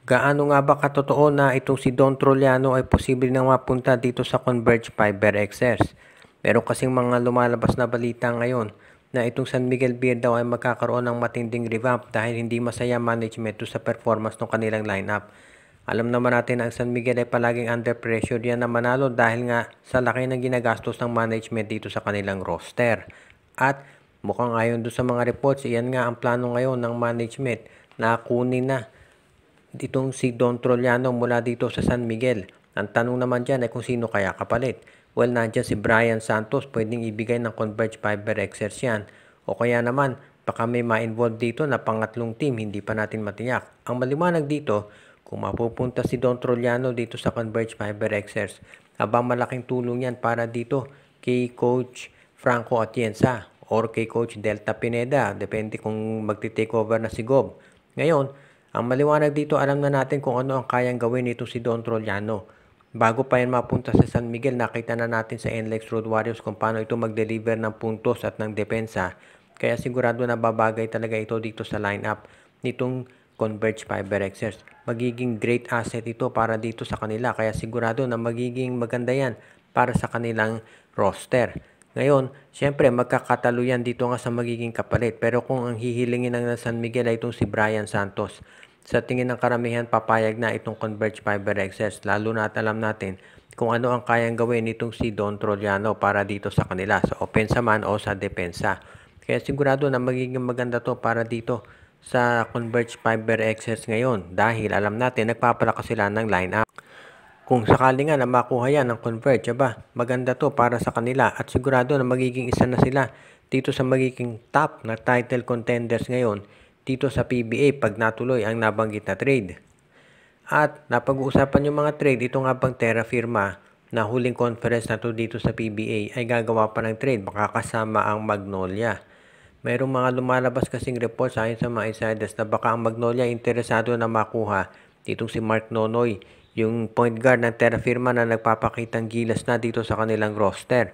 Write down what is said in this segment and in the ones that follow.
Gaano nga ba katotoo na itong si Don Troliano ay posible nang mapunta dito sa Converge Fiber XS? Meron kasing mga lumalabas na balita ngayon na itong San Miguel Beer daw ay magkakaroon ng matinding revamp dahil hindi masaya management sa performance ng kanilang lineup. Alam naman natin na ang San Miguel ay palaging under pressure yan na manalo dahil nga sa laki ng ginagastos ng management dito sa kanilang roster. At mukhang ayon doon sa mga reports, iyan nga ang plano ngayon ng management na kunin na itong si Don Troliano mula dito sa San Miguel. Ang tanong naman dyan ay kung sino kaya kapalit. Well, nandiyan si Brian Santos, pwedeng ibigay ng Converge Fiber Xers yan. O kaya naman, baka may ma-involve dito na pangatlong team, hindi pa natin matiyak. Ang maliwanag dito, kung mapupunta si Don Troliano dito sa Converge Fiber Xers, abang malaking tulong yan para dito kay Coach Franco Atienza or kay Coach Delta Pineda, depende kung magti-take over na si Gob. Ngayon, ang maliwanag dito, alam na natin kung ano ang kayang gawin nito si Don Troliano. Bago pa yan mapunta sa San Miguel, nakita na natin sa NLEX Road Warriors kung paano ito mag-deliver ng puntos at ng depensa. Kaya sigurado na babagay talaga ito dito sa lineup nitong Converge Fiber Xers. Magiging great asset ito para dito sa kanila. Kaya sigurado na magiging maganda yan para sa kanilang roster. Ngayon, syempre magkakatalo yan dito nga sa magiging kapalit. Pero kung ang hihilingin ng San Miguel ay itong si Brian Santos, sa tingin ng karamihan papayag na itong Converge Fiber XS, lalo na at alam natin kung ano ang kayang gawin nitong si Don Troliano para dito sa kanila, sa opensa man o sa depensa. Kaya sigurado na magiging maganda to para dito sa Converge Fiber XS ngayon dahil alam natin nagpapalakas sila ng lineup. Kung sakali nga na makuha yan ng Converge, maganda to para sa kanila at sigurado na magiging isa na sila dito sa magiging top na title contenders ngayon dito sa PBA pag natuloy ang nabanggit na trade. At napag-uusapan yung mga trade, ito nga bang Terra Firma na huling conference na to dito sa PBA ay gagawa pa ng trade, makakasama ang Magnolia. Mayroong mga lumalabas kasing reports ayon sa mga insiders na baka ang Magnolia interesado na makuha ditong si Mark Nonoy, yung point guard ng Terra Firma na nagpapakitang gilas na dito sa kanilang roster.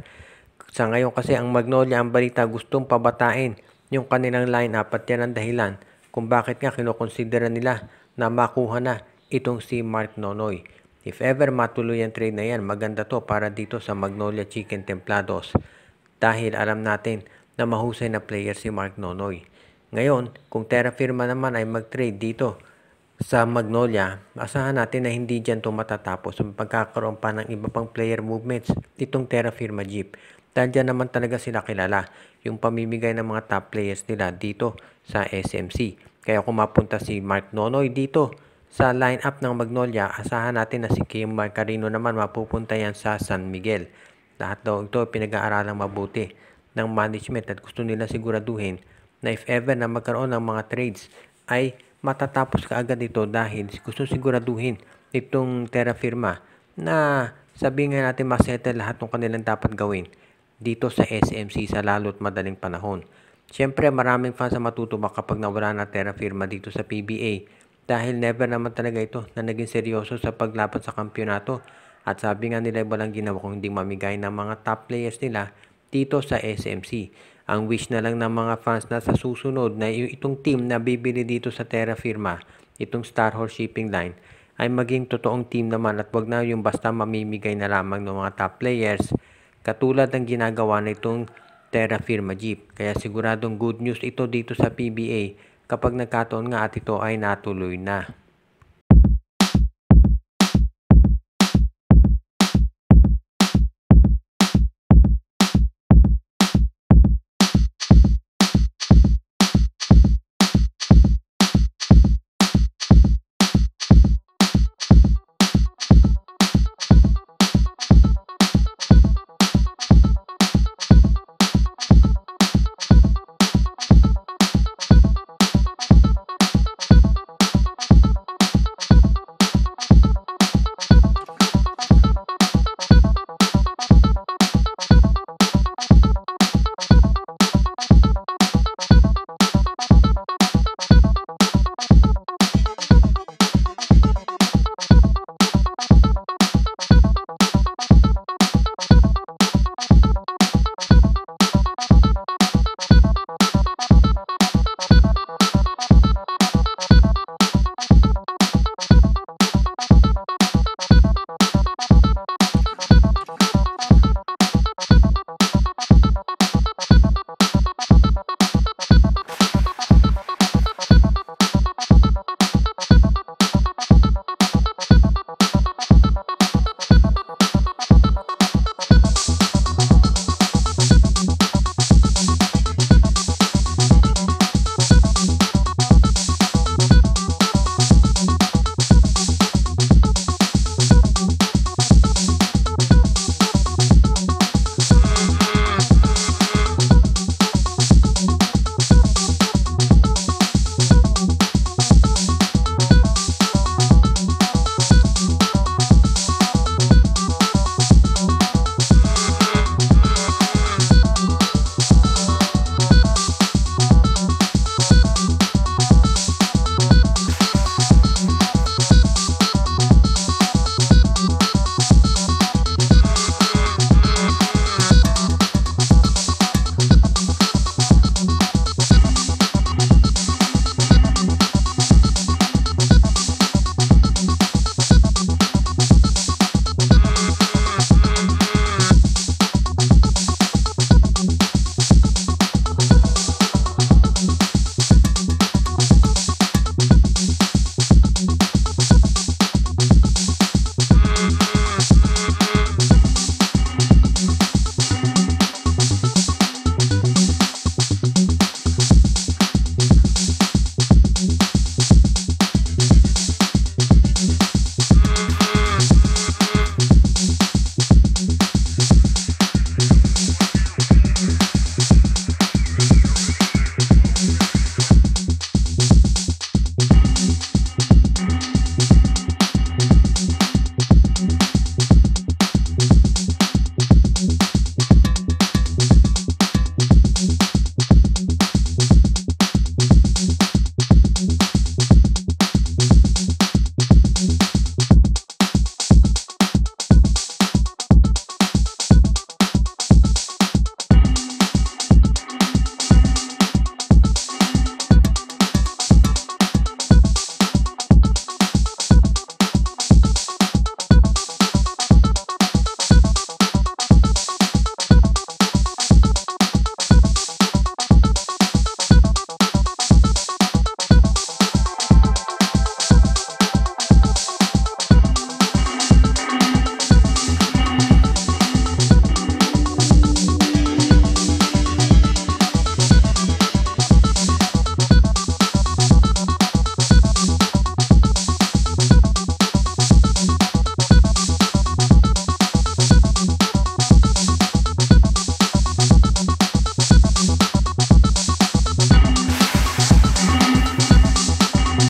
Sa ngayon kasi ang Magnolia, ang balita, gustong pabatain yung kanilang lineup at yan ang dahilan kung bakit nga kinokonsidera nila na makuha na itong si Mark Nonoy. If ever matuloy ang trade na yan, maganda to para dito sa Magnolia Chicken Templados dahil alam natin na mahusay na player si Mark Nonoy. Ngayon, kung Terra Firma naman ay mag-trade dito sa Magnolia, asahan natin na hindi dyan to matatapos. Pagkakaroon pa ng iba pang player movements itong Terra Firma Jeep. Dahil dyan naman talaga sila kilala, yung pamimigay ng mga top players nila dito sa SMC. Kaya kung mapunta si Mark Nonoy dito sa lineup ng Magnolia, asahan natin na si Kim Marcarino naman mapupunta yan sa San Miguel. Lahat daw ito pinag-aaralang mabuti ng management at gusto nila siguraduhin na if ever na magkaroon ng mga trades ay matatapos kaagad ito dahil gusto siguraduhin itong Terra Firma na sabihin nga natin masettle lahat ng kanilang dapat gawin dito sa SMC sa lalo't madaling panahon. Siyempre maraming fans ang matutubak kapag nawala na Terra Firma dito sa PBA dahil never naman talaga ito na naging seryoso sa paglaban sa kampyonato at sabi nga nila walang ginawa kung hindi mamigay ng mga top players nila dito sa SMC. Ang wish na lang ng mga fans na sa susunod na itong team na bibili dito sa Terra Firma, itong Star Horse Shipping Line, ay maging totoong team naman at wag na yung basta mamimigay na lamang ng mga top players katulad ng ginagawa nitong Terra Firma Jeep. Kaya siguradong good news ito dito sa PBA kapag nagkataon nga at ito ay natuloy na.